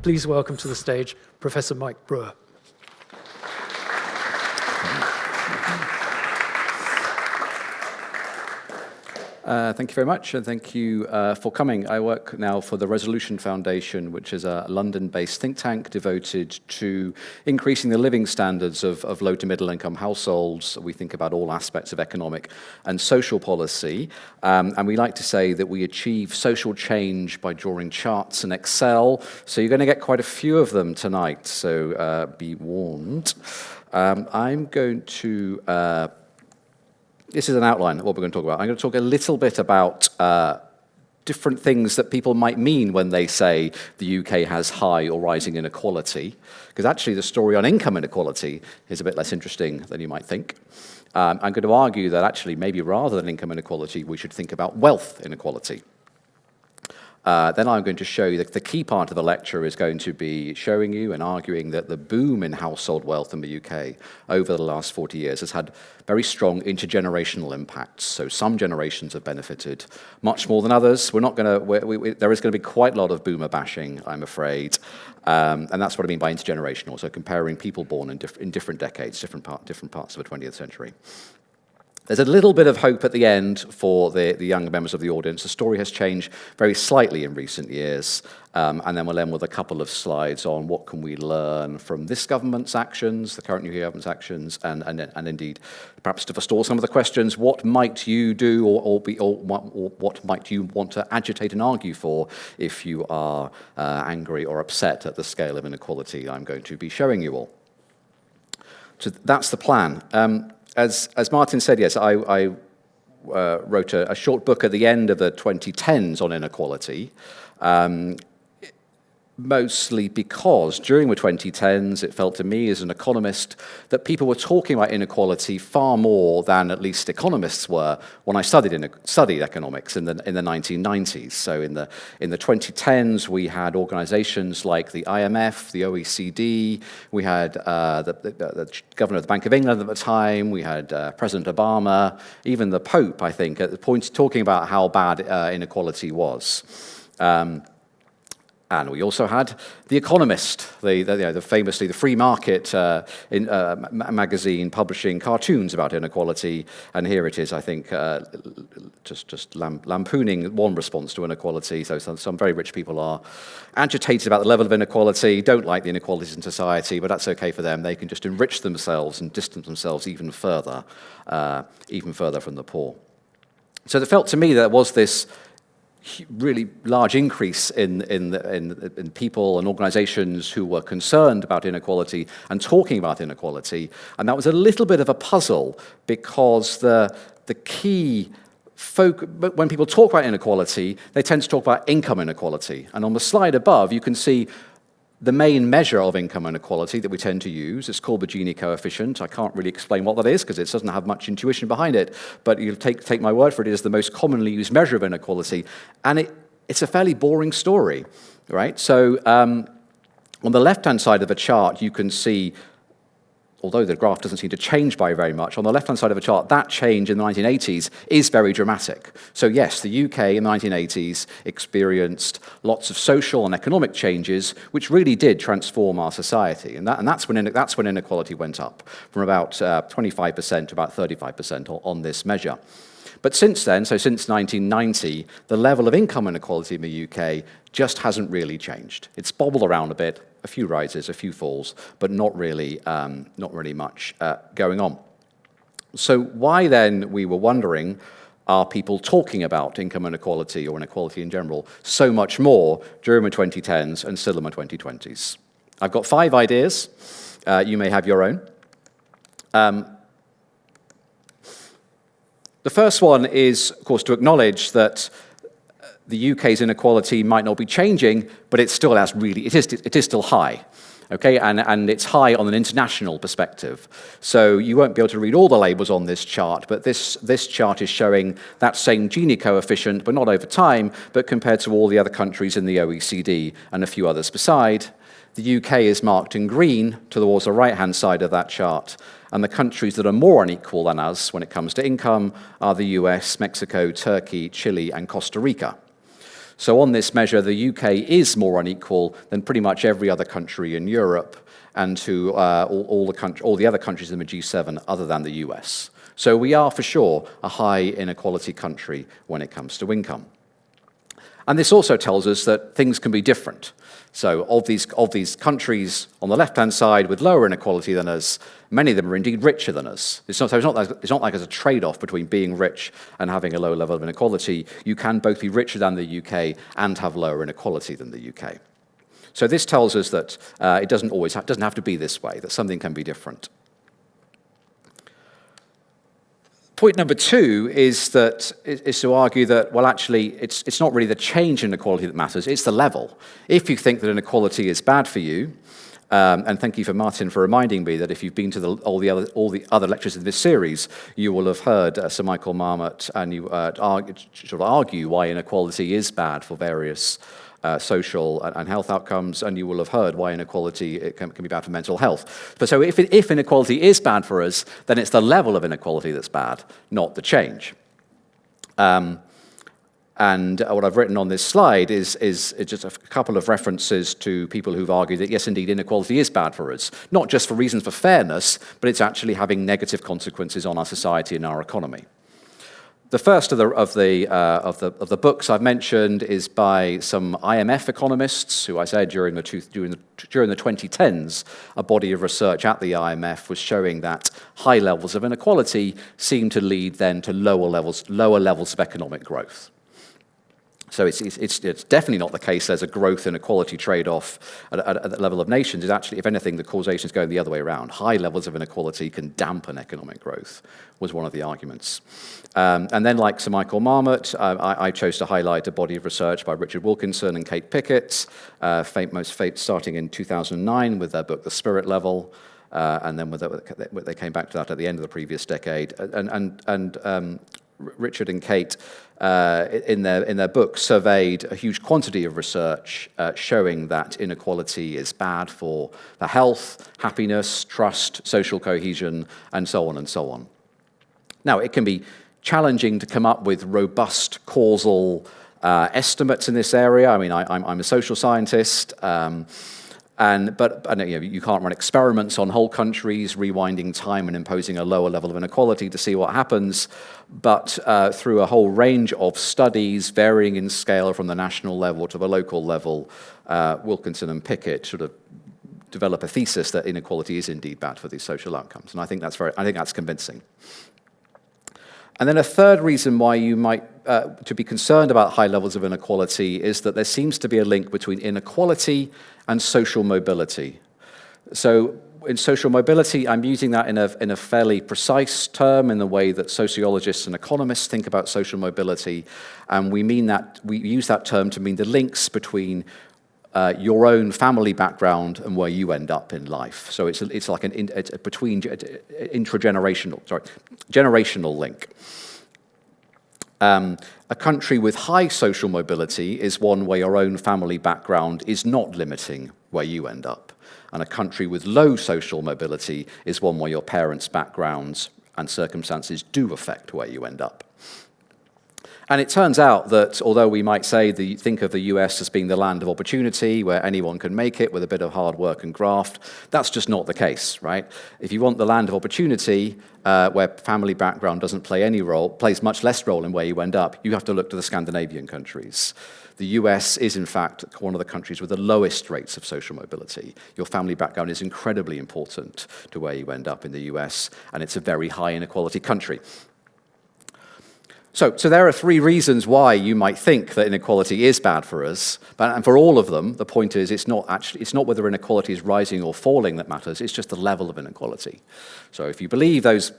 please welcome to the stage Professor Mike Brewer. Thank you very much, and thank you for coming. I work now for the Resolution Foundation, which is a London-based think tank devoted to increasing the living standards of low to middle income households. We think about all aspects of economic and social policy, and we like to say that we achieve social change by drawing charts in Excel, so you're going to get quite a few of them tonight, so be warned. I'm going to this is an outline of what we're going to talk about. I'm going to talk a little bit about different things that people might mean when they say the UK has high or rising inequality, because actually the story on income inequality is a bit less interesting than you might think. I'm going to argue that actually maybe rather than income inequality, we should think about wealth inequality. Then I'm going to show you that the key part of the lecture is going to be showing you and arguing that the boom in household wealth in the UK over the last 40 years has had very strong intergenerational impacts. So some generations have benefited much more than others. We're not going to. There is going to be quite a lot of boomer bashing, I'm afraid, and that's what I mean by intergenerational. So comparing people born in different decades, different parts of the 20th century. There's a little bit of hope at the end for the younger members of the audience. The story has changed very slightly in recent years, and then we'll end with a couple of slides on what can we learn from this government's actions, the current UK government's actions, and indeed, perhaps to forestall some of the questions, what might you do or what might you want to agitate and argue for if you are angry or upset at the scale of inequality I'm going to be showing you all. So that's the plan. As Martin said, yes, I wrote a short book at the end of the 2010s on inequality, mostly because during the 2010s it felt to me as an economist that people were talking about inequality far more than at least economists were when I studied economics in the 1990s. So in the 2010s we had organizations like the IMF, the OECD, we had the governor of the Bank of England at the time, we had President Obama, even the Pope, I think, at the point talking about how bad inequality was. And we also had The Economist, famously the free market magazine publishing cartoons about inequality. And here it is, I think, just lampooning one response to inequality. So some very rich people are agitated about the level of inequality, don't like the inequalities in society, but that's okay for them. They can just enrich themselves and distance themselves even further from the poor. So it felt to me that there was this really large increase in people and organizations who were concerned about inequality and talking about inequality. And that was a little bit of a puzzle because the key when people talk about inequality, they tend to talk about income inequality. And on the slide above, you can see the main measure of income inequality that we tend to use. It's called the Gini coefficient. I can't really explain what that is because it doesn't have much intuition behind it, but you take my word for it, it is the most commonly used measure of inequality, and it's a fairly boring story, right? So on the left-hand side of the chart, you can see, although the graph doesn't seem to change by very much, on the left-hand side of the chart, that change in the 1980s is very dramatic. So yes, the UK in the 1980s experienced lots of social and economic changes, which really did transform our society. And that's when inequality went up, from about 25% to about 35% on this measure. But since then, so since 1990, the level of income inequality in the UK just hasn't really changed. It's bobbled around a bit, a few rises, a few falls, but not really much going on. So why then, we were wondering, are people talking about income inequality or inequality in general so much more during the 2010s and still in the 2020s? I've got 5 ideas. You may have your own. The first one is, of course, to acknowledge that the UK's inequality might not be changing, but it is still high, okay? And it's high on an international perspective. So you won't be able to read all the labels on this chart, but this chart is showing that same Gini coefficient, but not over time, but compared to all the other countries in the OECD and a few others beside. The UK is marked in green towards the right-hand side of that chart, and the countries that are more unequal than us when it comes to income are the US, Mexico, Turkey, Chile, and Costa Rica. So on this measure, the UK is more unequal than pretty much every other country in Europe, and to all the other countries in the G7 other than the US. So we are for sure a high inequality country when it comes to income. And this also tells us that things can be different. So of these countries on the left-hand side with lower inequality than us, many of them are indeed richer than us. It's not like there's a trade-off between being rich and having a low level of inequality. You can both be richer than the UK and have lower inequality than the UK. So this tells us that it doesn't have to be this way, that something can be different. Point number 2 is to argue that, well, actually, it's not really the change in inequality that matters, it's the level. If you think that inequality is bad for you, and thank you for Martin for reminding me that if you've been to all the other lectures in this series, you will have heard Sir Michael Marmot and you argue why inequality is bad for various social and health outcomes, and you will have heard why inequality can be bad for mental health. But so if inequality is bad for us, then it's the level of inequality that's bad, not the change. And what I've written on this slide is just a couple of references to people who've argued that, yes, indeed, inequality is bad for us, not just for reasons for fairness, but it's actually having negative consequences on our society and our economy. The first of the books I've mentioned is by some IMF economists who I said during the 2010s, a body of research at the IMF was showing that high levels of inequality seem to lead then to lower levels of economic growth. So it's definitely not the case there's a growth inequality trade-off at the level of nations. It's actually, if anything, the causation is going the other way around. High levels of inequality can dampen economic growth, was one of the arguments. And then, like Sir Michael Marmot, I chose to highlight a body of research by Richard Wilkinson and Kate Pickett, starting in 2009 with their book The Spirit Level, and then they came back to that at the end of the previous decade. And Richard and Kate, in their book, surveyed a huge quantity of research showing that inequality is bad for the health, happiness, trust, social cohesion, and so on and so on. Now, it can be challenging to come up with robust causal estimates in this area. I mean, I'm a social scientist, but you can't run experiments on whole countries, rewinding time and imposing a lower level of inequality to see what happens. But through a whole range of studies, varying in scale from the national level to the local level, Wilkinson and Pickett sort of develop a thesis that inequality is indeed bad for these social outcomes, and I think that's convincing. And then a third reason why you might to be concerned about high levels of inequality is that there seems to be a link between inequality and social mobility. So in social mobility, I'm using that in a fairly precise term in the way that sociologists and economists think about social mobility, and we use that term to mean the links between your own family background and where you end up in life. So it's like it's between generational link. A country with high social mobility is one where your own family background is not limiting where you end up. And a country with low social mobility is one where your parents' backgrounds and circumstances do affect where you end up. And it turns out that although we might think of the US as being the land of opportunity, where anyone can make it with a bit of hard work and graft, that's just not the case, right? If you want the land of opportunity, where family background doesn't play any role, plays much less role in where you end up, you have to look to the Scandinavian countries. The US is, in fact, one of the countries with the lowest rates of social mobility. Your family background is incredibly important to where you end up in the US, and it's a very high inequality country. So there are three reasons why you might think that inequality is bad for us, and for all of them, the point is it's not whether inequality is rising or falling that matters, it's just the level of inequality. So if you believe those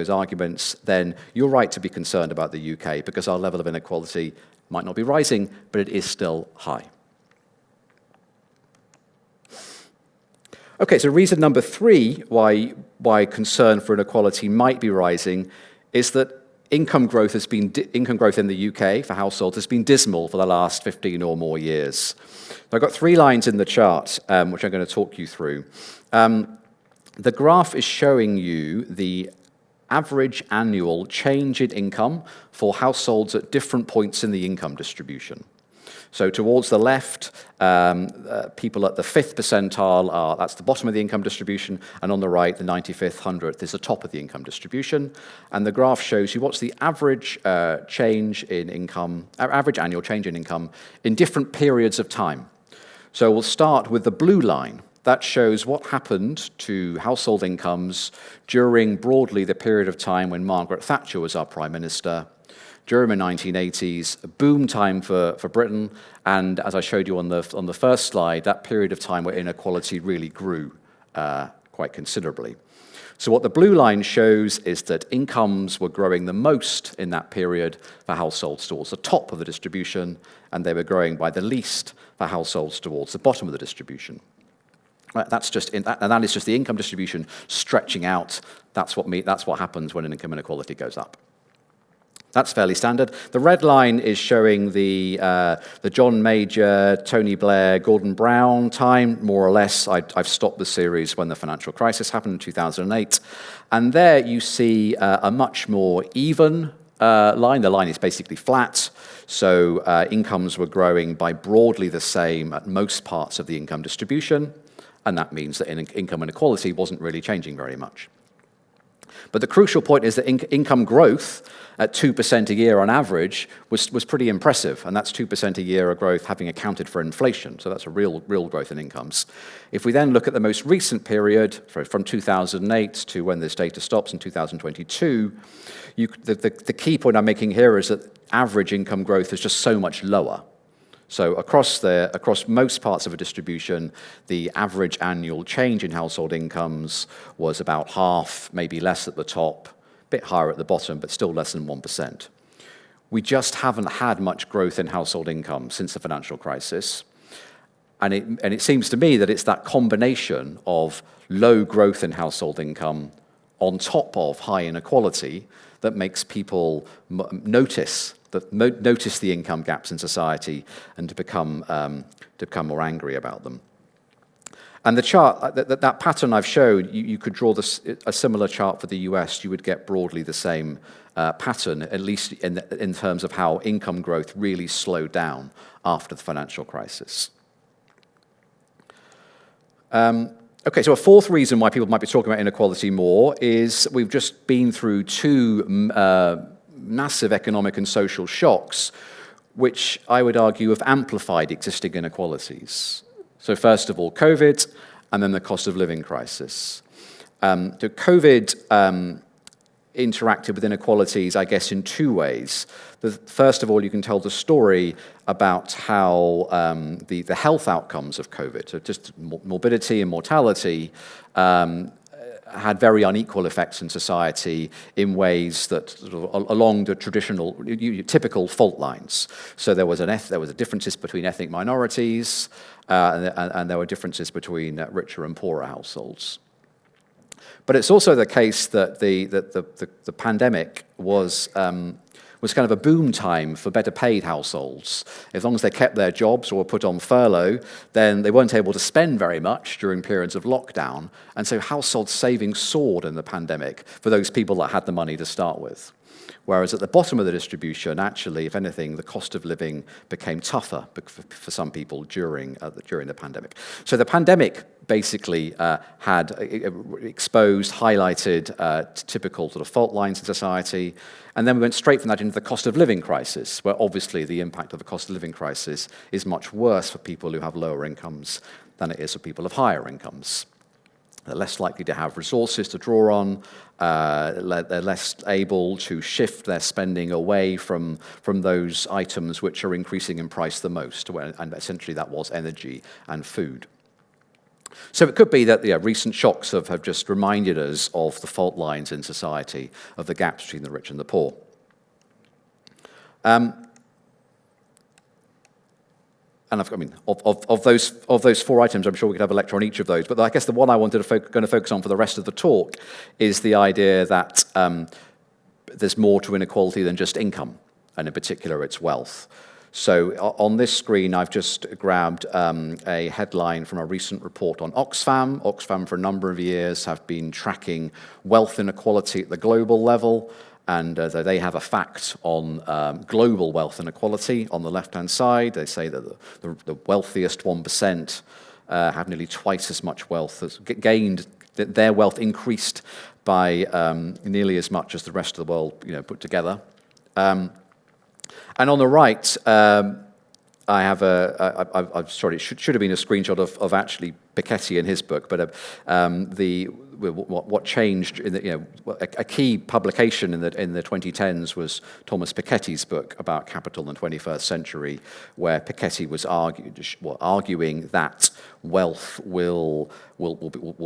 arguments, then you're right to be concerned about the UK, because our level of inequality might not be rising, but it is still high. Okay, so reason number 3 why concern for inequality might be rising is that income growth in the UK for households has been dismal for the last 15 or more years. I've got 3 lines in the chart, which I'm going to talk you through. The graph is showing you the average annual change in income for households at different points in the income distribution. So towards the left, people at the 5th percentile that's the bottom of the income distribution, and on the right, the 95th, 100th is the top of the income distribution. And the graph shows you what's the average change in income, average annual change in income in different periods of time. So we'll start with the blue line. That shows what happened to household incomes during broadly the period of time when Margaret Thatcher was our Prime Minister, during the 1980s, a boom time for Britain, and as I showed you on the first slide, that period of time where inequality really grew quite considerably. So what the blue line shows is that incomes were growing the most in that period for households towards the top of the distribution, and they were growing by the least for households towards the bottom of the distribution. And that is just the income distribution stretching out. That's what happens when income inequality goes up. That's fairly standard. The red line is showing the John Major, Tony Blair, Gordon Brown time, more or less. I've stopped the series when the financial crisis happened in 2008. And there you see a much more even line. The line is basically flat. So incomes were growing by broadly the same at most parts of the income distribution. And that means that income inequality wasn't really changing very much. But the crucial point is that income growth at 2% a year on average was pretty impressive, and that's 2% a year of growth having accounted for inflation, so that's a real growth in incomes. If we then look at the most recent period, from 2008 to when this data stops in 2022, the key point I'm making here is that average income growth is just so much lower. So across most parts of a distribution, the average annual change in household incomes was about half, maybe less at the top, a bit higher at the bottom, but still less than 1%. We just haven't had much growth in household income since the financial crisis. And it seems to me that it's that combination of low growth in household income on top of high inequality that makes people notice the income gaps in society and to become more angry about them. And the chart, that pattern I've showed, you could draw a similar chart for the US. You would get broadly the same pattern, at least in terms of how income growth really slowed down after the financial crisis. Okay, so a fourth reason why people might be talking about inequality more is we've just been through two massive economic and social shocks, which I would argue have amplified existing inequalities. So first of all, COVID, and then the cost of living crisis. So COVID interacted with inequalities, I guess, in two ways. First of all, you can tell the story about how the health outcomes of COVID, so just morbidity and mortality, had very unequal effects in society in ways that sort of along the traditional, typical fault lines. So there was differences between ethnic minorities, and there were differences between richer and poorer households. But it's also the case that the pandemic was kind of a boom time for better paid households. As long as they kept their jobs or were put on furlough, then they weren't able to spend very much during periods of lockdown. And so household savings soared in the pandemic for those people that had the money to start with. Whereas at the bottom of the distribution, actually, if anything, the cost of living became tougher for some people during the pandemic. So the pandemic basically had exposed, highlighted typical sort of fault lines in society, and then we went straight from that into the cost of living crisis, where obviously the impact of the cost of living crisis is much worse for people who have lower incomes than it is for people of higher incomes. They're less likely to have resources to draw on. They're less able to shift their spending away from those items which are increasing in price the most, and essentially that was energy and food. So it could be that recent shocks have just reminded us of the fault lines in society, of the gaps between the rich and the poor. And of those four items, I'm sure we could have a lecture on each of those. But I guess the one I wanted to going to focus on for the rest of the talk is the idea that there's more to inequality than just income, and in particular, it's wealth. So on this screen, I've just grabbed a headline from a recent report on Oxfam. Oxfam, for a number of years, have been tracking wealth inequality at the global level. And they have a fact on global wealth inequality on the left-hand side. They say that the wealthiest 1% have nearly twice as much wealth, as gained, their wealth increased by nearly as much as the rest of the world, put together. And on the right, I have I'm sorry, it should have been a screenshot of actually Piketty in his book, but what changed in a key publication in the 2010s was Thomas Piketty's book about capital in the 21st century, where Piketty was arguing that wealth will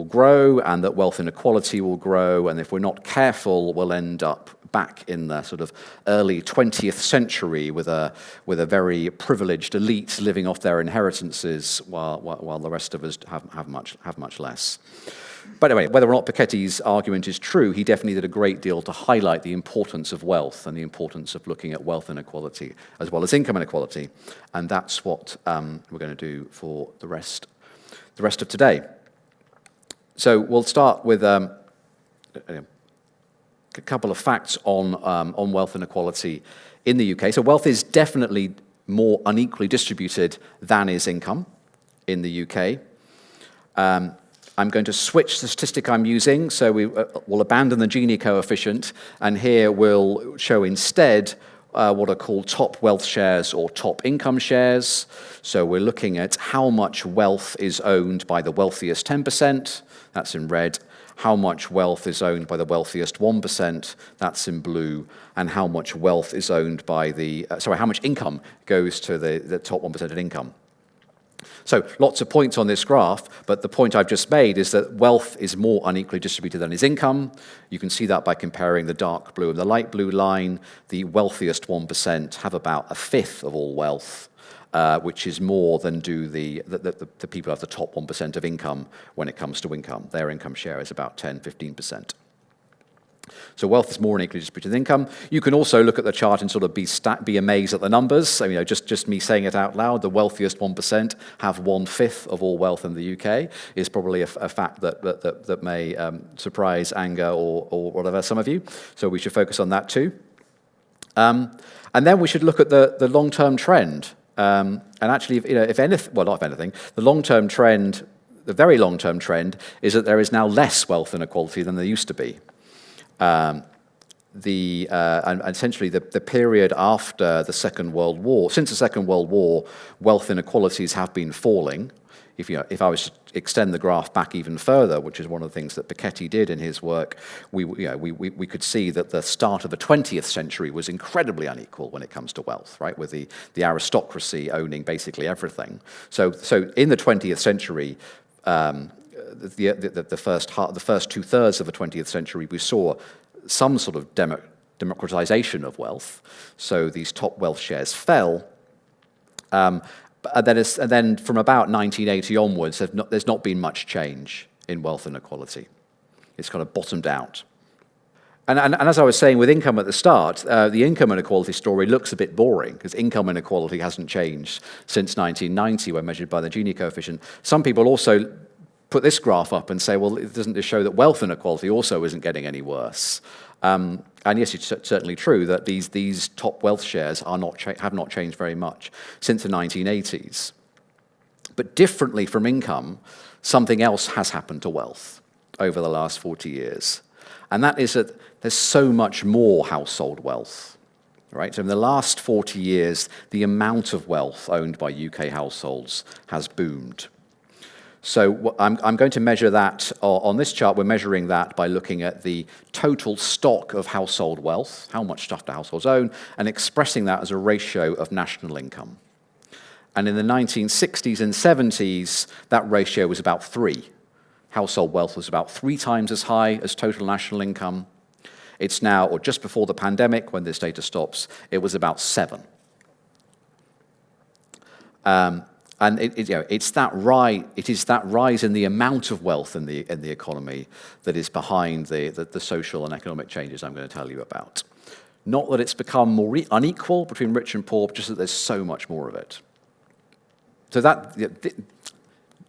grow and that wealth inequality will grow, and if we're not careful, we'll end up back in the sort of early 20th century with a very privileged elite living off their inheritances while the rest of us have much less. But anyway, whether or not Piketty's argument is true, he definitely did a great deal to highlight the importance of wealth and the importance of looking at wealth inequality as well as income inequality. And that's what we're going to do for the rest of today. So we'll start with a couple of facts on wealth inequality in the UK. So wealth is definitely more unequally distributed than is income in the UK. I'm going to switch the statistic I'm using, so we'll abandon the Gini coefficient, and here we'll show instead what are called top wealth shares or top income shares. So we're looking at how much wealth is owned by the wealthiest 10%, that's in red, how much wealth is owned by the wealthiest 1%, that's in blue, and how much wealth is owned by how much income goes to the top 1% of income. So lots of points on this graph, but the point I've just made is that wealth is more unequally distributed than is income. You can see that by comparing the dark blue and the light blue line. The wealthiest 1% have about a fifth of all wealth, which is more than do the people who have the top 1% of income when it comes to income. Their income share is about 10-15%. So wealth is more unequally distributed than income. You can also look at the chart and sort of be amazed at the numbers. So, just me saying it out loud, the wealthiest 1% have 1/5 of all wealth in the UK is probably a fact that may surprise, anger, or whatever some of you. So we should focus on that too. And then we should look at the long-term trend. And actually, if anything, well, not if anything, the long-term trend, the very long-term trend, is that there is now less wealth inequality than there used to be. And essentially the period after the Second World War, since the Second World War, wealth inequalities have been falling. If I was to extend the graph back even further, which is one of the things that Piketty did in his work, we could see that the start of the 20th century was incredibly unequal when it comes to wealth, right? With the aristocracy owning basically everything. So in the 20th century, the first 2/3 of the 20th century, we saw some sort of democratization of wealth. So these top wealth shares fell. And then from about 1980 onwards, there's not been much change in wealth inequality. It's kind of bottomed out. And as I was saying with income at the start, the income inequality story looks a bit boring because income inequality hasn't changed since 1990 when measured by the Gini coefficient. Some people also put this graph up and say, well, doesn't this show that wealth inequality also isn't getting any worse? And yes, it's certainly true that these top wealth shares have not changed very much since the 1980s. But differently from income, something else has happened to wealth over the last 40 years. And that is that there's so much more household wealth, right? So in the last 40 years, the amount of wealth owned by UK households has boomed. So I'm going to measure that on this chart. We're measuring that by looking at the total stock of household wealth, how much stuff do households own, and expressing that as a ratio of national income. And in the 1960s and 70s, that ratio was about 3. Household wealth was about 3 times as high as total national income. It's now, or just before the pandemic, when this data stops, it was about 7. And it is that rise in the amount of wealth in the economy that is behind the social and economic changes I'm going to tell you about. Not that it's become more unequal between rich and poor, but just that there's so much more of it. So that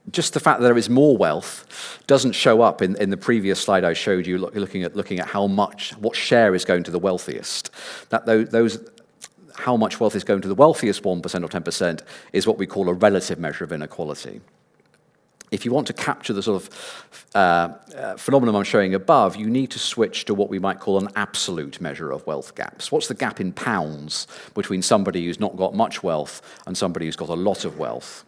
just the fact that there is more wealth doesn't show up in the previous slide I showed you, looking at what share is going to the wealthiest. How much wealth is going to the wealthiest 1% or 10% is what we call a relative measure of inequality. If you want to capture the sort of phenomenon I'm showing above, you need to switch to what we might call an absolute measure of wealth gaps. What's the gap in pounds between somebody who's not got much wealth and somebody who's got a lot of wealth?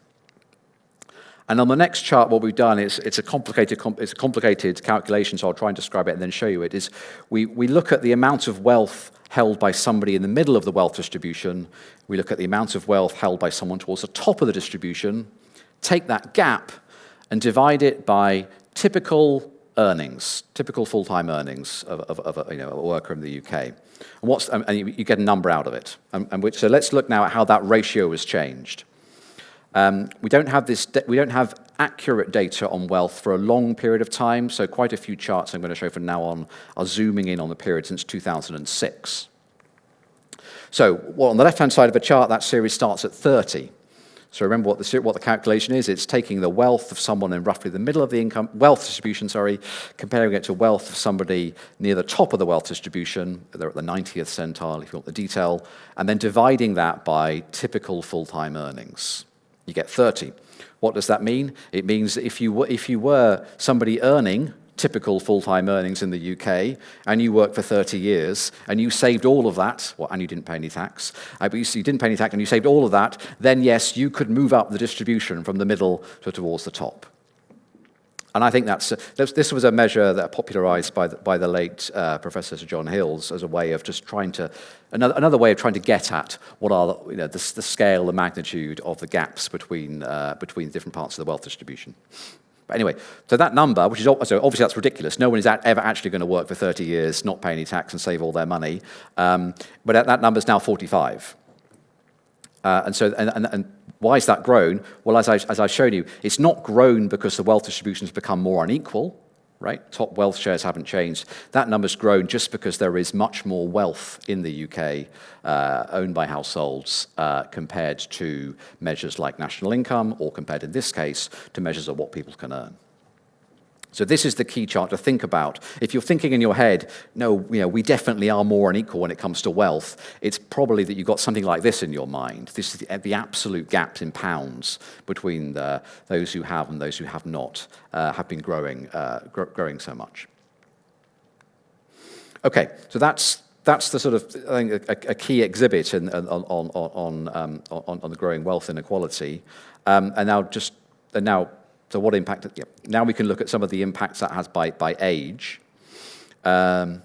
And on the next chart, what we've done is it's a complicated calculation, so I'll try and describe it and then show you it. Is we look at the amount of wealth held by somebody in the middle of the wealth distribution. We look at the amount of wealth held by someone towards the top of the distribution, take that gap and divide it by typical earnings, typical full-time earnings of a worker in the UK. And you get a number out of it. So let's look now at how that ratio has changed. We don't have accurate data on wealth for a long period of time, so quite a few charts I'm going to show from now on are zooming in on the period since 2006. So on the left-hand side of the chart, that series starts at 30. So remember what the calculation is. It's taking the wealth of someone in roughly the middle of the wealth distribution, comparing it to wealth of somebody near the top of the wealth distribution. They're at the 90th centile, if you want the detail, and then dividing that by typical full-time earnings. You get 30. What does that mean? It means that if you were somebody earning typical full-time earnings in the UK, and you worked for 30 years, and you saved all of that, and you didn't pay any tax, but you didn't pay any tax and you saved all of that, then yes, you could move up the distribution from the middle towards the top. And I think this was a measure that popularized by the late Professor Sir John Hills as a way of just another way of trying to get at what are the scale, the magnitude of the gaps between different parts of the wealth distribution. But anyway, so that number, which is obviously that's ridiculous. No one is ever actually going to work for 30 years, not pay any tax, and save all their money. But that number is now 45. And why has that grown? Well, as I showed you, it's not grown because the wealth distribution has become more unequal, right? Top wealth shares haven't changed. That number's grown just because there is much more wealth in the UK owned by households compared to measures like national income, or compared in this case to measures of what people can earn. So this is the key chart to think about. If you're thinking in your head, no, we definitely are more unequal when it comes to wealth, it's probably that you've got something like this in your mind. This is the absolute gaps in pounds between those who have and those who have not have been growing so much. Okay, so that's the sort of, I think, a key exhibit on the growing wealth inequality. So what impact? Yeah. Now we can look at some of the impacts that has by age. I'm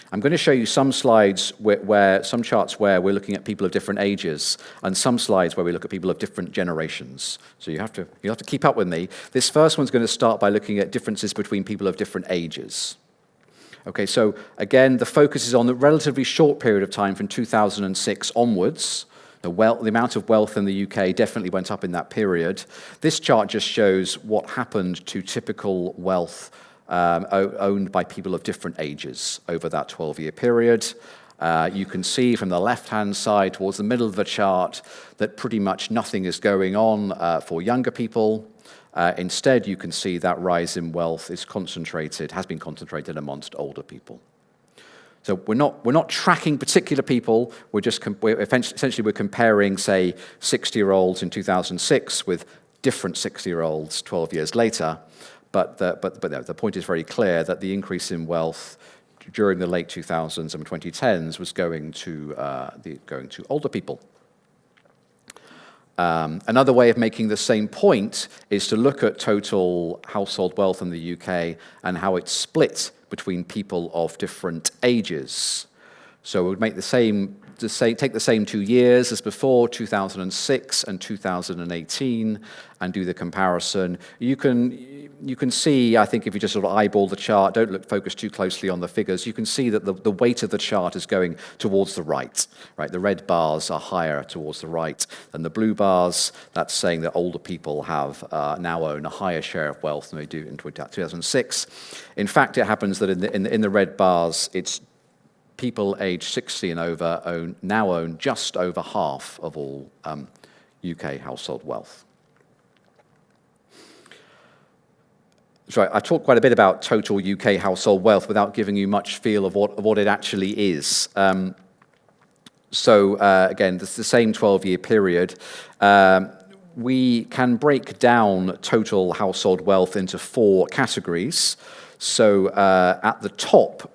going to show you some slides some charts where we're looking at people of different ages, and some slides where we look at people of different generations. So you have to keep up with me. This first one's going to start by looking at differences between people of different ages. Okay, so again, the focus is on the relatively short period of time from 2006 onwards. The amount of wealth in the UK definitely went up in that period. This chart just shows what happened to typical wealth owned by people of different ages over that 12-year period. You can see from the left-hand side towards the middle of the chart that pretty much nothing is going on for younger people. Instead, you can see that rise in wealth has been concentrated amongst older people. So we're not tracking particular people. We're comparing, say, 60-year-olds in 2006 with different 60-year-olds 12 years later. But the point is very clear that the increase in wealth during the late 2000s and 2010s was going to older people. Another way of making the same point is to look at total household wealth in the UK and how it's split between people of different ages. So we would make take the same 2 years as before, 2006 and 2018, and do the comparison. You can see, I think, if you just sort of eyeball the chart, don't focus too closely on the figures, you can see that the weight of the chart is going towards the right. Right, the red bars are higher towards the right than the blue bars. That's saying that older people have now own a higher share of wealth than they do in 2006. In fact, it happens that in the red bars, it's people aged 60 and over now own just over half of all UK household wealth. Sorry, I talked quite a bit about total UK household wealth without giving you much feel of what it actually is. Again, this is the same 12-year period. We can break down total household wealth into 4 categories. So at the top,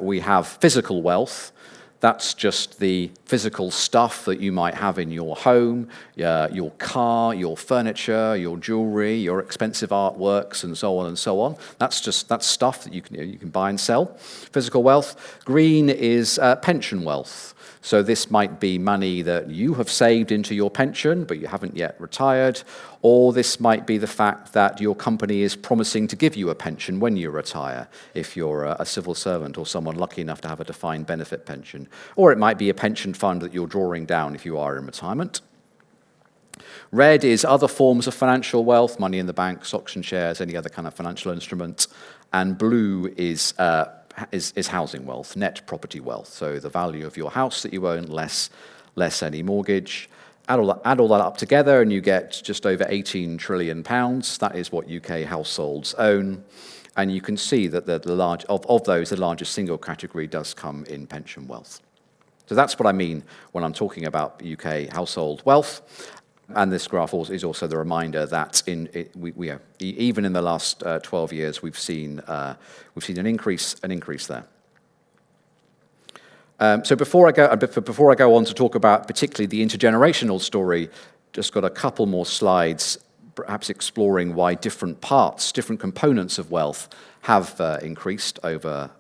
we have physical wealth. That's just the physical stuff that you might have in your home, your car, your furniture, your jewelry, your expensive artworks, and so on and so on. That's stuff that you can buy and sell. Physical wealth. Green is pension wealth. So this might be money that you have saved into your pension, but you haven't yet retired, or this might be the fact that your company is promising to give you a pension when you retire, if you're a civil servant or someone lucky enough to have a defined benefit pension. Or it might be a pension fund that you're drawing down if you are in retirement. Red is other forms of financial wealth, money in the bank, stocks and shares, any other kind of financial instrument. And blue is housing wealth, net property wealth. So the value of your house that you own less any mortgage. Add all that up together and you get just over £18 trillion. That is what UK households own. And you can see that the largest single category does come in pension wealth. So that's what I mean when I'm talking about UK household wealth. And this graph is also the reminder that even in the last 12 years, we've seen an increase there. So before I go on to talk about particularly the intergenerational story, just got a couple more slides, perhaps exploring why different components of wealth have increased over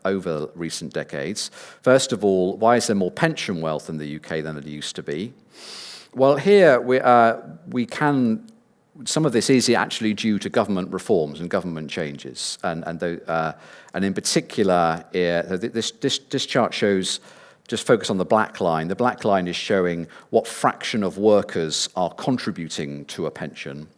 recent decades. First of all, why is there more pension wealth in the UK than there used to be? Well, here some of this is actually due to government reforms and government changes, and in particular, this chart shows. Just focus on the black line. The black line is showing what fraction of workers are contributing to a pension,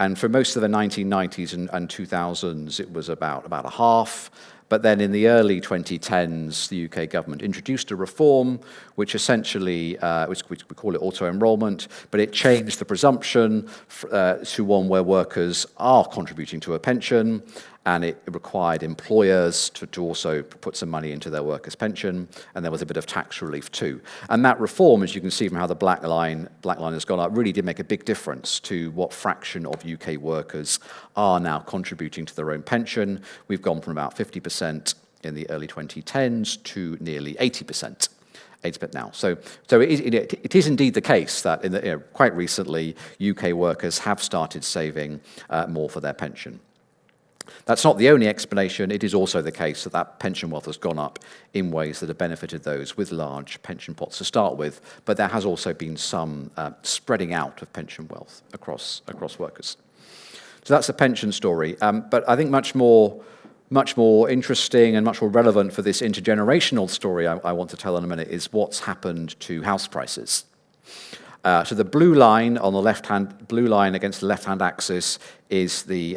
and for most of the 1990s and 2000s, it was about a half. But then in the early 2010s, the UK government introduced a reform which essentially, which we call it auto-enrolment, but it changed the presumption to one where workers are contributing to a pension, and it required employers to also put some money into their workers' pension, and there was a bit of tax relief too. And that reform, as you can see from how the black line has gone up, really did make a big difference to what fraction of UK workers are now contributing to their own pension. We've gone from about 50% in the early 2010s to nearly 80%. 80% now. So it is indeed the case that quite recently, UK workers have started saving more for their pension. That's not the only explanation. It is also the case that pension wealth has gone up in ways that have benefited those with large pension pots to start with, but there has also been some spreading out of pension wealth across workers. So that's the pension story. But I think much more interesting and much more relevant for this intergenerational story I want to tell in a minute is what's happened to house prices. So the blue line against the left-hand axis is the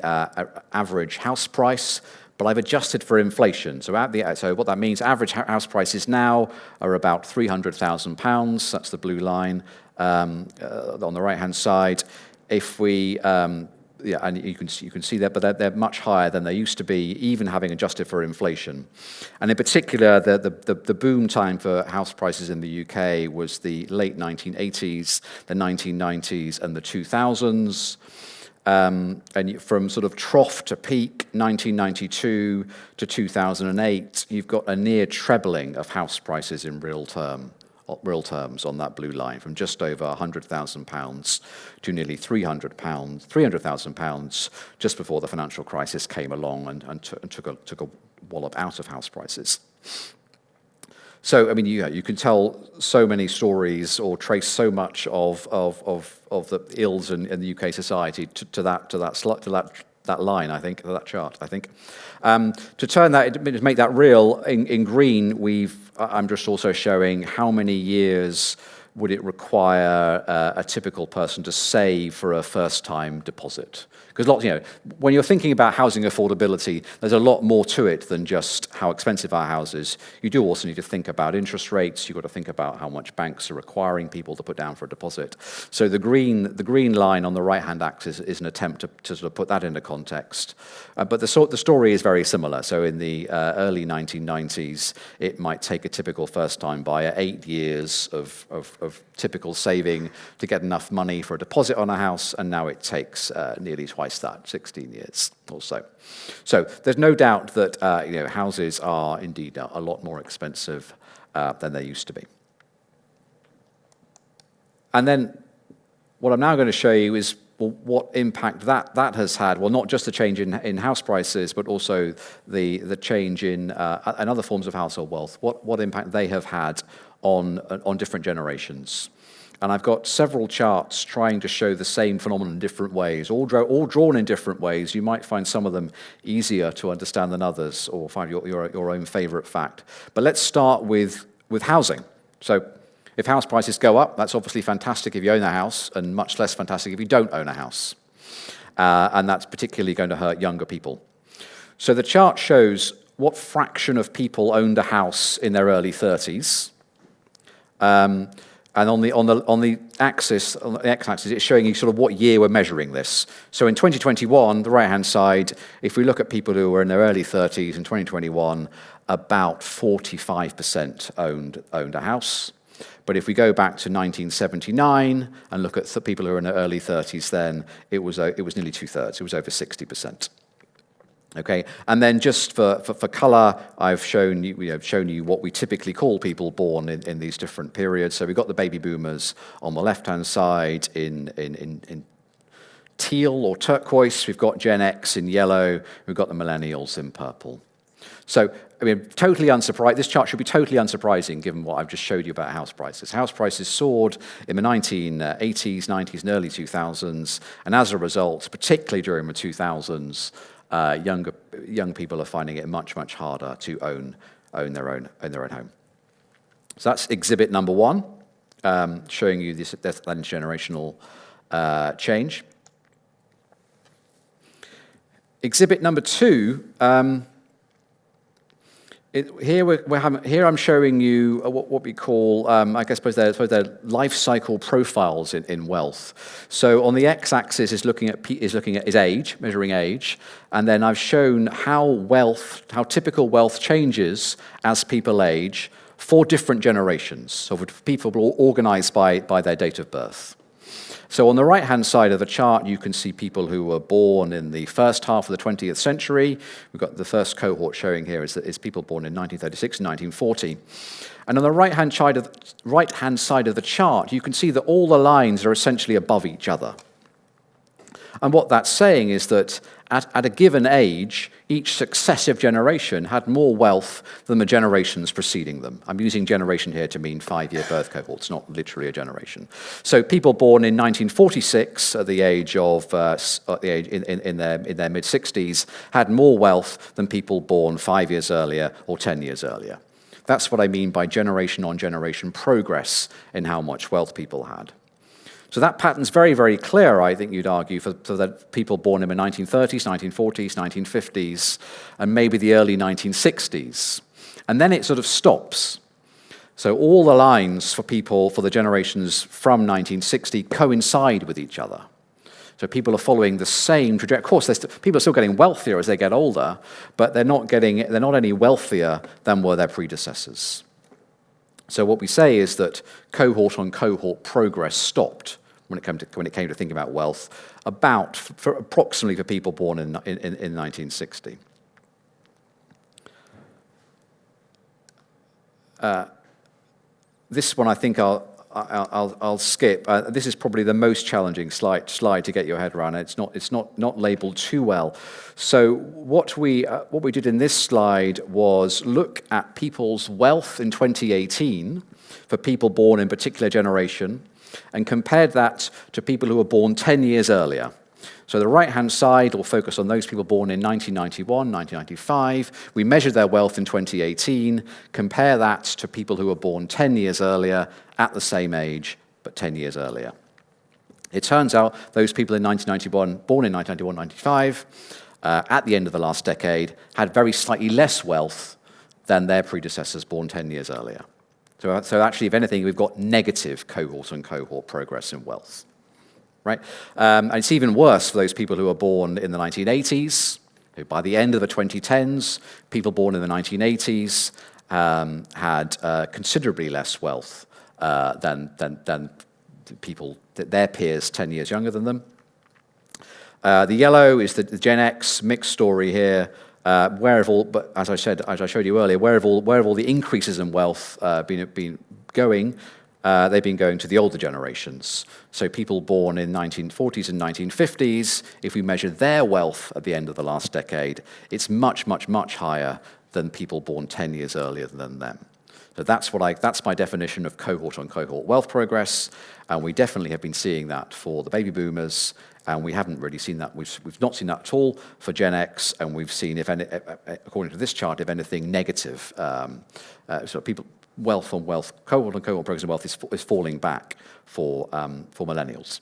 average house price, but I've adjusted for inflation. So what that means, average house prices now are about £300,000. That's the blue line on the right-hand side. If we and you can see that, but they're much higher than they used to be, even having adjusted for inflation. And in particular, the boom time for house prices in the UK was the late 1980s, the 1990s, and the 2000s. And from sort of trough to peak, 1992 to 2008, you've got a near trebling of house prices in real terms on that blue line, from just over £100,000 to nearly £300,000 just before the financial crisis came along and took a wallop out of house prices. So, I mean, you can tell so many stories or trace so much of the ills in the UK society to that line, I think, that chart, I think. To turn that, to make that real, in green, I'm just also showing how many years would it require a typical person to save for a first-time deposit? Because when you're thinking about housing affordability, there's a lot more to it than just how expensive our houses. You do also need to think about interest rates. You've got to think about how much banks are requiring people to put down for a deposit. So the green line on the right-hand axis is an attempt to sort of put that into context. But the story is very similar. So in the early 1990s, it might take a typical first-time buyer 8 years of typical saving to get enough money for a deposit on a house, and now it takes nearly twice that, 16 years or so. So there's no doubt that houses are indeed a lot more expensive than they used to be. And then what I'm now going to show you is what impact that has had. Well, not just the change in house prices, but also the change in other forms of household wealth. What impact they have had on different generations. And I've got several charts trying to show the same phenomenon in different ways, all drawn in different ways. You might find some of them easier to understand than others, or find your own favorite fact. But let's start with housing. So if house prices go up, that's obviously fantastic if you own a house, and much less fantastic if you don't own a house. And that's particularly going to hurt younger people. So the chart shows what fraction of people owned a house in their early 30s. And on the x-axis, it's showing you sort of what year we're measuring this. So in 2021, the right-hand side, if we look at people who were in their early 30s in 2021, about 45% owned a house. But if we go back to 1979 and look at the people who are in their early 30s, then it was nearly 2/3. It was over 60%. Okay, and then just for color, I've shown you what we typically call people born in these different periods. So we've got the baby boomers on the left-hand side in teal or turquoise. We've got Gen X in yellow. We've got the millennials in purple. So, totally unsurprising. This chart should be totally unsurprising given what I've just showed you about house prices. House prices soared in the 1980s, 90s, and early 2000s, and as a result, particularly during the 2000s, young people are finding it much, much harder to own their own home. So that's exhibit number one, showing you this generational change. Exhibit number two. Here I'm showing you what we call, I suppose they're life cycle profiles in wealth. So on the x-axis is looking at is age, measuring age, and then I've shown how typical wealth changes as people age for different generations. So for people organized by their date of birth. So on the right-hand side of the chart, you can see people who were born in the first half of the 20th century. We've got the first cohort showing here is people born in 1936 and 1940. And on the right-hand side of the chart, you can see that all the lines are essentially above each other. And what that's saying is that at a given age, each successive generation had more wealth than the generations preceding them. I'm using generation here to mean 5-year birth cohorts, not literally a generation. So people born in 1946, at the age of in their mid-60s, had more wealth than people born 5 years earlier or 10 years earlier. That's what I mean by generation-on-generation progress in how much wealth people had. So that pattern's very, very clear, I think you'd argue, for the people born in the 1930s, 1940s, 1950s, and maybe the early 1960s. And then it sort of stops. So all the lines for the generations from 1960 coincide with each other. So people are following the same trajectory. Of course, people are still getting wealthier as they get older, but they're not any wealthier than were their predecessors. So what we say is that cohort-on-cohort progress stopped when it came to thinking about wealth, approximately for people born in 1960. This one I think I'll skip. This is probably the most challenging slide to get your head around. It's not labeled too well. So what we did in this slide was look at people's wealth in 2018 for people born in a particular generation, and compared that to people who were born 10 years earlier. So the right-hand side will focus on those people born in 1991, 1995. We measured their wealth in 2018, compare that to people who were born 10 years earlier at the same age, but 10 years earlier. It turns out those people in 1991, born in 1991, 95, at the end of the last decade, had very slightly less wealth than their predecessors born 10 years earlier. So actually, if anything, we've got negative cohort-on-cohort progress in wealth. Right? And it's even worse for those people who were born in the 1980s. By the end of the 2010s, people born in the 1980s had considerably less wealth than people, their peers 10 years younger than them. The yellow is the Gen X mixed story here. But as I showed you earlier, where have all the increases in wealth been going? They've been going to the older generations. So people born in 1940s and 1950s, if we measure their wealth at the end of the last decade, it's much, much, much higher than people born 10 years earlier than them. So that's my definition of cohort-on-cohort wealth progress, and we definitely have been seeing that for the baby boomers, and we haven't really seen that. We've not seen that at all for Gen X, and we've seen, if any, according to this chart, if anything, negative. So people. Wealth on wealth, cohort-on-cohort progress in wealth is falling back for millennials,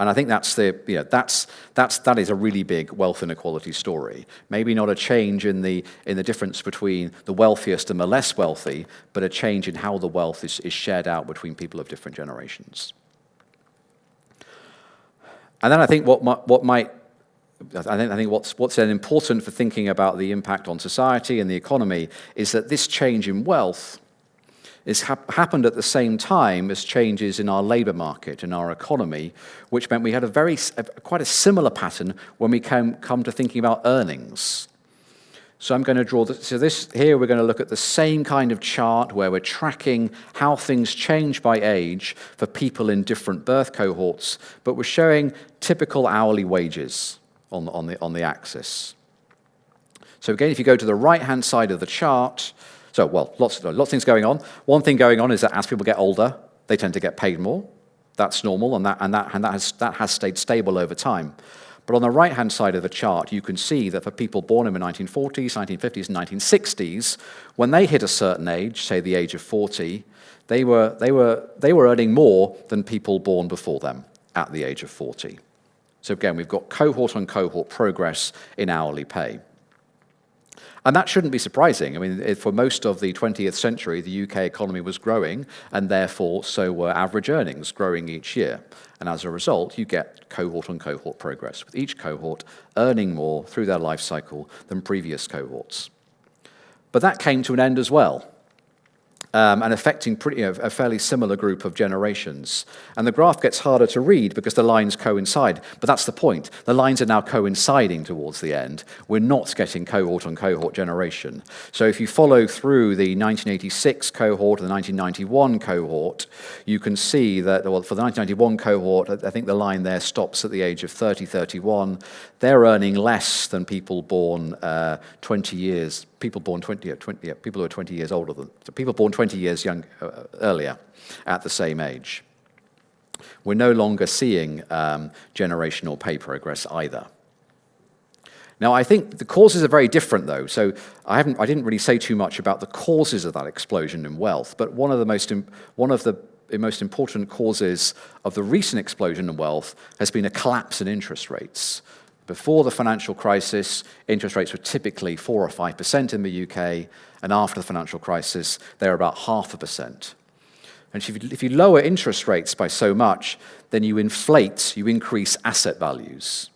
and I think that is a really big wealth inequality story. Maybe not a change in the difference between the wealthiest and the less wealthy, but a change in how the wealth is shared out between people of different generations. And then I think I think what's then important for thinking about the impact on society and the economy is that this change in wealth happened at the same time as changes in our labor market, in our economy, which meant we had quite a similar pattern when we come to thinking about earnings. So I'm going to draw here we're going to look at the same kind of chart where we're tracking how things change by age for people in different birth cohorts, but we're showing typical hourly wages on the axis. So again, if you go to the right-hand side of the chart, lots of things going on. One thing going on is that as people get older, they tend to get paid more. That's normal, and that has stayed stable over time. But on the right-hand side of the chart, you can see that for people born in the 1940s, 1950s, and 1960s, when they hit a certain age, say the age of 40, they were earning more than people born before them at the age of 40. So again, we've got cohort-on-cohort progress in hourly pay. And that shouldn't be surprising. I mean, for most of the 20th century, the UK economy was growing, and therefore so were average earnings growing each year. And as a result, you get cohort-on-cohort progress, with each cohort earning more through their life cycle than previous cohorts. But that came to an end as well. And affecting a fairly similar group of generations. And the graph gets harder to read because the lines coincide. But that's the point. The lines are now coinciding towards the end. We're not getting cohort-on-cohort generation. So if you follow through the 1986 cohort and the 1991 cohort, you can see that, well, for the 1991 cohort, I think the line there stops at the age of 30, 31. They're earning less than people born 20 years. People who are 20 years older than, people born 20 years earlier at the same age. We're no longer seeing generational pay progress either. Now, I think the causes are very different, though. So I didn't really say too much about the causes of that explosion in wealth, but one of the most important causes of the recent explosion in wealth has been a collapse in interest rates. Before the financial crisis, interest rates were typically 4 or 5% in the UK, and after the financial crisis, they're about 0.5%. And if you lower interest rates by so much, then you increase asset values.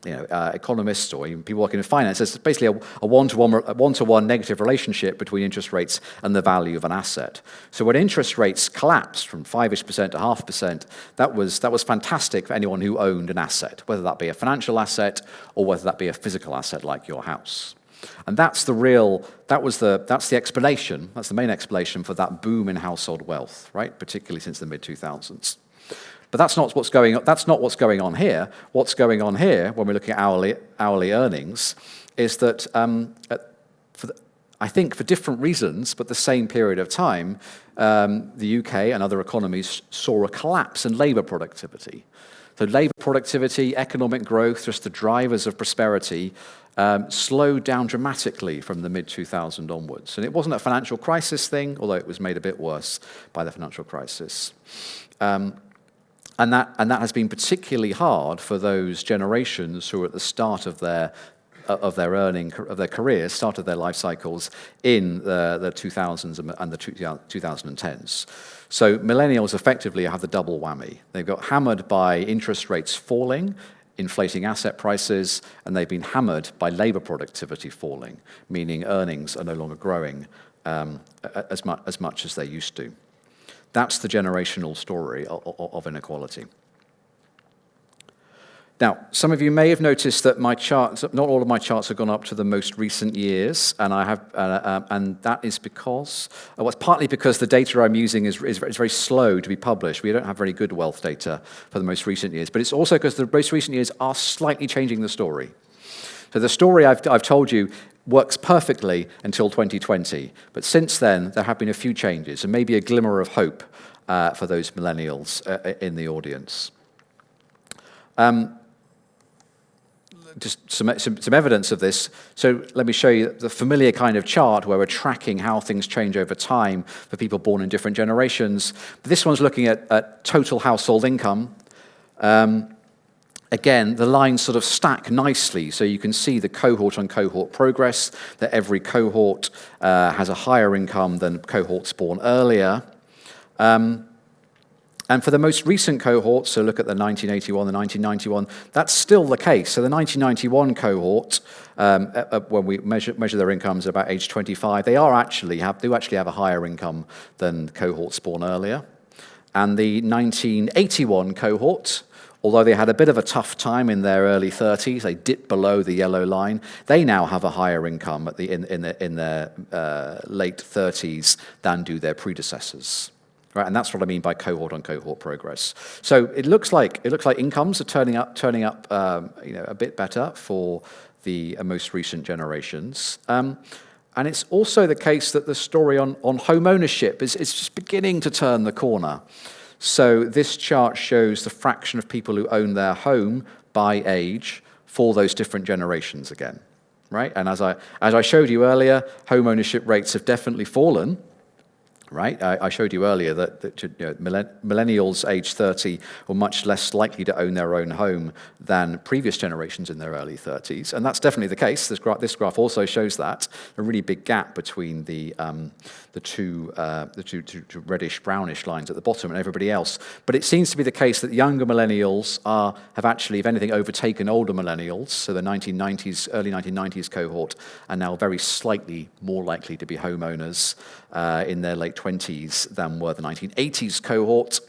Economists or even people working in finance, there's basically a one-to-one negative relationship between interest rates and the value of an asset. So when interest rates collapsed from 5-ish% to 0.5%, that was fantastic for anyone who owned an asset, whether that be a financial asset or whether that be a physical asset like your house. And that's the explanation, that's the main explanation for that boom in household wealth, right? Particularly since the mid-2000s. But that's not what's going on here. What's going on here, when we're looking at hourly earnings, is that I think for different reasons, but the same period of time, the UK and other economies saw a collapse in labour productivity. So labor productivity, economic growth, just the drivers of prosperity, slowed down dramatically from the mid-2000s onwards. And it wasn't a financial crisis thing, although it was made a bit worse by the financial crisis. And that has been particularly hard for those generations who are at the start of their careers, started their life cycles in the 2000s and the 2010s. So millennials effectively have the double whammy. They've got hammered by interest rates falling, inflating asset prices, and they've been hammered by labor productivity falling, meaning earnings are no longer growing as much as they used to. That's the generational story of inequality. Now, some of you may have noticed that my charts, not all of my charts have gone up to the most recent years, and and that is because, well, it's partly because the data I'm using is very slow to be published. We don't have very good wealth data for the most recent years, but it's also because the most recent years are slightly changing the story. So the story I've told you works perfectly until 2020, but since then there have been a few changes, and maybe a glimmer of hope for those millennials in the audience. Just some evidence of this. So let me show you the familiar kind of chart where we're tracking how things change over time for people born in different generations. But this one's looking at total household income. Again, the lines sort of stack nicely, so you can see the cohort-on-cohort progress, that every cohort has a higher income than cohorts born earlier. And for the most recent cohorts, so look at the 1981, the 1991, that's still the case. So the 1991 cohort, when we measure their incomes at about age 25, they actually have a higher income than cohorts born earlier. And the 1981 cohort, although they had a bit of a tough time in their early 30s, they dipped below the yellow line, they now have a higher income in their late 30s than do their predecessors. Right, and that's what I mean by cohort-on-cohort progress. So it looks like incomes are turning up, a bit better for the most recent generations. And it's also the case that the story on home ownership is just beginning to turn the corner. So this chart shows the fraction of people who own their home by age for those different generations again. Right, and as I showed you earlier, home ownership rates have definitely fallen. Right, I showed you earlier that millennials aged 30 were much less likely to own their own home than previous generations in their early 30s, and that's definitely the case. This graph also shows that a really big gap between the two reddish brownish lines at the bottom and everybody else. But it seems to be the case that younger millennials have actually, if anything, overtaken older millennials. So the early 1990s cohort are now very slightly more likely to be homeowners in their late 20s than were the 1980s cohort.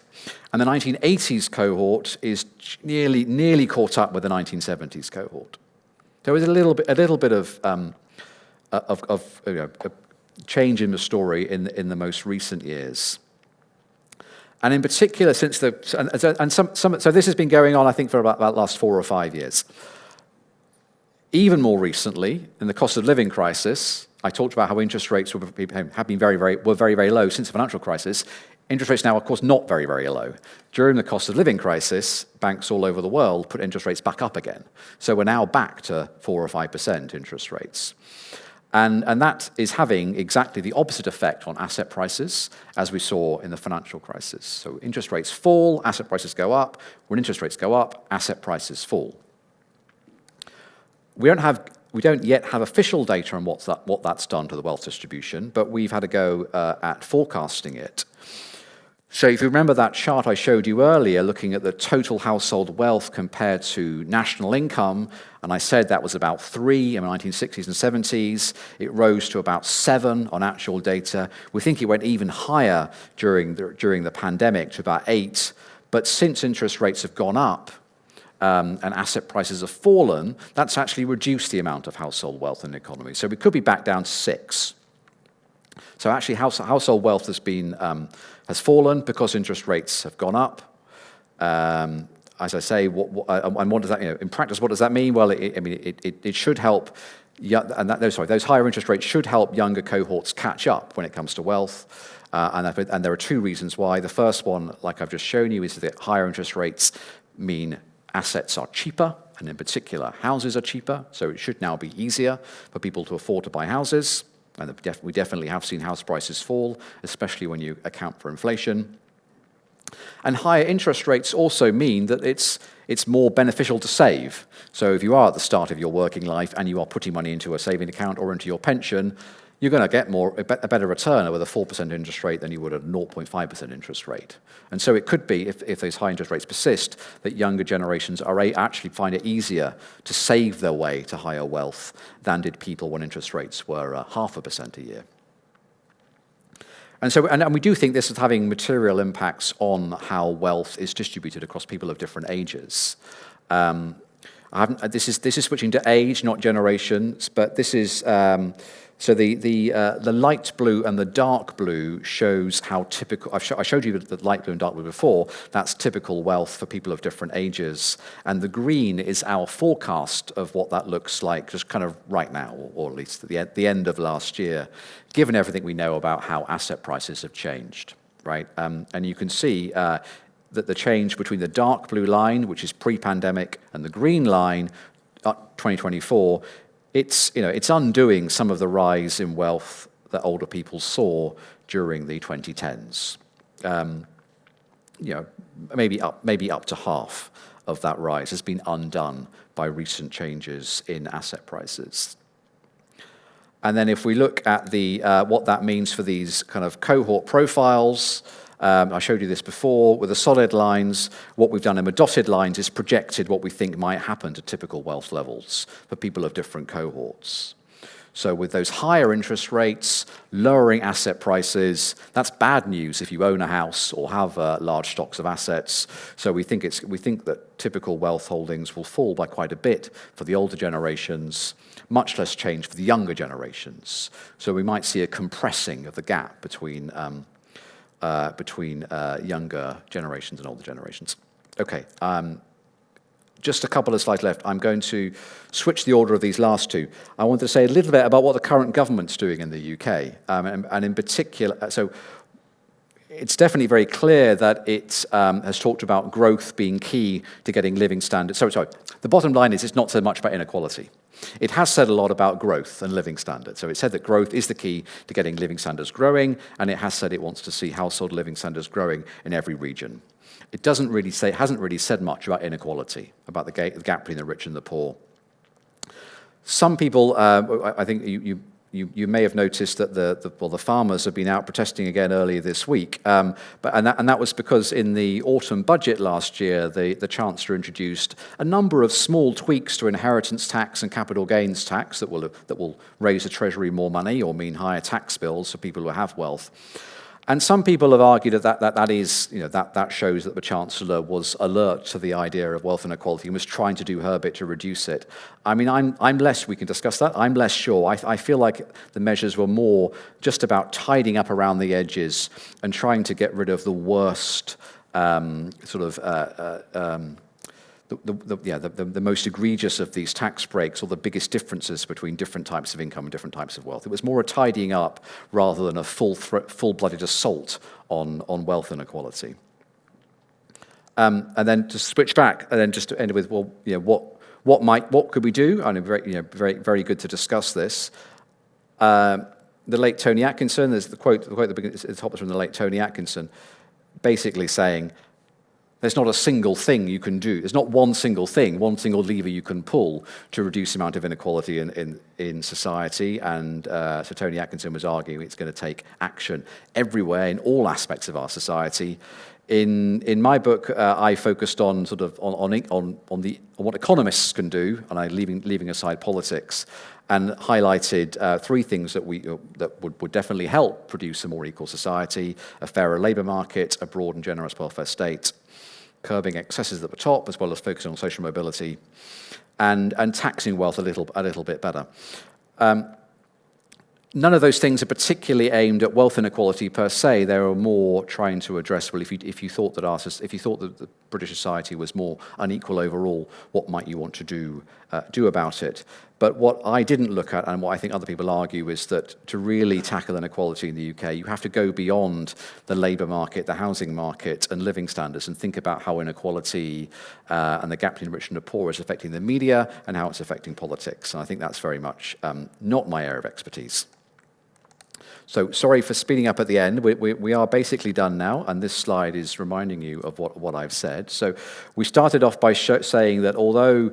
And the 1980s cohort is nearly caught up with the 1970s cohort. There was a little bit of change in the story in the most recent years. And in particular, so this has been going on, I think, for about the last 4 or 5 years. Even more recently, in the cost of living crisis, I talked about how interest rates have been very, very low since the financial crisis. Interest rates now, of course, not very, very low. During the cost of living crisis, banks all over the world put interest rates back up again. So we're now back to 4 or 5% interest rates. And that is having exactly the opposite effect on asset prices, as we saw in the financial crisis. So interest rates fall, asset prices go up. When interest rates go up, asset prices fall. We don't yet have official data on what that's done to the wealth distribution, but we've had a go at forecasting it. So if you remember that chart I showed you earlier, looking at the total household wealth compared to national income, and I said that was about 3 in the 1960s and 70s. It rose to about 7 on actual data. We think it went even higher during the pandemic to about 8. But since interest rates have gone up, and asset prices have fallen, that's actually reduced the amount of household wealth in the economy. So we could be back down to 6. So actually household wealth has fallen because interest rates have gone up. As I say, and what does that, in practice, what does that mean? Well, it should help, those higher interest rates should help younger cohorts catch up when it comes to wealth. And there are 2 reasons why. The first one, like I've just shown you, is that higher interest rates mean assets are cheaper, and in particular, houses are cheaper, so it should now be easier for people to afford to buy houses. And we definitely have seen house prices fall, especially when you account for inflation. And higher interest rates also mean that it's more beneficial to save. So if you are at the start of your working life and you are putting money into a saving account or into your pension, you're going to get a better return with a 4% interest rate than you would at a 0.5% interest rate. And so it could be, if those high interest rates persist, that younger generations actually find it easier to save their way to higher wealth than did people when interest rates were 0.5% a year. And we do think this is having material impacts on how wealth is distributed across people of different ages. This is switching to age, not generations, but this is so the light blue and the dark blue shows how typical. I showed you the light blue and dark blue before. That's typical wealth for people of different ages, and the green is our forecast of what that looks like, just kind of right now, or at least at the end of last year, given everything we know about how asset prices have changed, right? And you can see that the change between the dark blue line, which is pre-pandemic, and the green line, 2024. It's undoing some of the rise in wealth that older people saw during the 2010s. Maybe up to half of that rise has been undone by recent changes in asset prices. And then if we look at what that means for these kind of cohort profiles, I showed you this before. With the solid lines, what we've done in the dotted lines is projected what we think might happen to typical wealth levels for people of different cohorts. So with those higher interest rates, lowering asset prices, that's bad news if you own a house or have large stocks of assets. So we think that typical wealth holdings will fall by quite a bit for the older generations, much less change for the younger generations. So we might see a compressing of the gap between younger generations and older generations. Okay, just a couple of slides left. I'm going to switch the order of these last two. I want to say a little bit about what the current government's doing in the UK, and in particular, so it's definitely very clear that it has talked about growth being key to getting living standards. Sorry, the bottom line is it's not so much about inequality. It has said a lot about growth and living standards. So it said that growth is the key to getting living standards growing, and it has said it wants to see household living standards growing in every region. It hasn't really said much about inequality, about the gap between the rich and the poor. Some people, I think you may have noticed that the farmers have been out protesting again earlier this week, and that was because in the autumn budget last year, the Chancellor introduced a number of small tweaks to inheritance tax and capital gains tax that will raise the Treasury more money or mean higher tax bills for people who have wealth. And some people have argued that shows that the Chancellor was alert to the idea of wealth inequality and was trying to do her bit to reduce it. I mean, we can discuss that. I'm less sure. I feel like the measures were more just about tidying up around the edges and trying to get rid of the worst the most egregious of these tax breaks or the biggest differences between different types of income and different types of wealth. It was more a tidying up rather than a full-blooded assault on wealth inequality. And then to switch back, and then just to end with, what could we do? And very, very good to discuss this. The late Tony Atkinson, there's the quote at the top is from the late Tony Atkinson, basically saying, there's not a single thing you can do. There's not one single thing, one single lever you can pull to reduce the amount of inequality in society. And so Tony Atkinson was arguing it's going to take action everywhere in all aspects of our society. In my book, I focused on what economists can do, and leaving aside politics, and highlighted three things that would definitely help produce a more equal society: a fairer labour market, a broad and generous welfare state, curbing excesses at the top, as well as focusing on social mobility, and taxing wealth a little bit better. None of those things are particularly aimed at wealth inequality per se. They are more trying to address, well, if you thought that the British society was more unequal overall, what might you want to do about it? But what I didn't look at, and what I think other people argue, is that to really tackle inequality in the UK, you have to go beyond the labour market, the housing market, and living standards, and think about how inequality and the gap between the rich and the poor is affecting the media and how it's affecting politics. And I think that's very much not my area of expertise. So sorry for speeding up at the end. We are basically done now, and this slide is reminding you of what I've said. So we started off by saying that although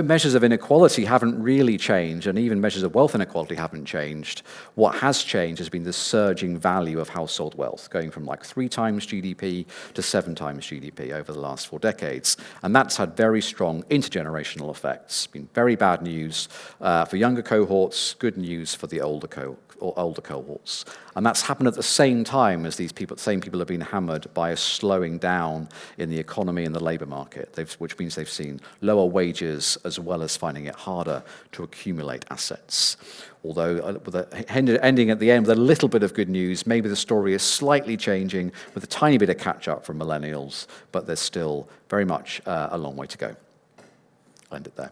measures of inequality haven't really changed, and even measures of wealth inequality haven't changed, what has changed has been the surging value of household wealth, going from like 3 times GDP to 7 times GDP over the last 4 decades. And that's had very strong intergenerational effects. Been very bad news for younger cohorts, good news for the older cohorts. And that's happened at the same time as same people have been hammered by a slowing down in the economy and the labour market, which means they've seen lower wages as well as finding it harder to accumulate assets. Although ending at the end with a little bit of good news, maybe the story is slightly changing with a tiny bit of catch-up from millennials, but there's still very much a long way to go. I'll end it there.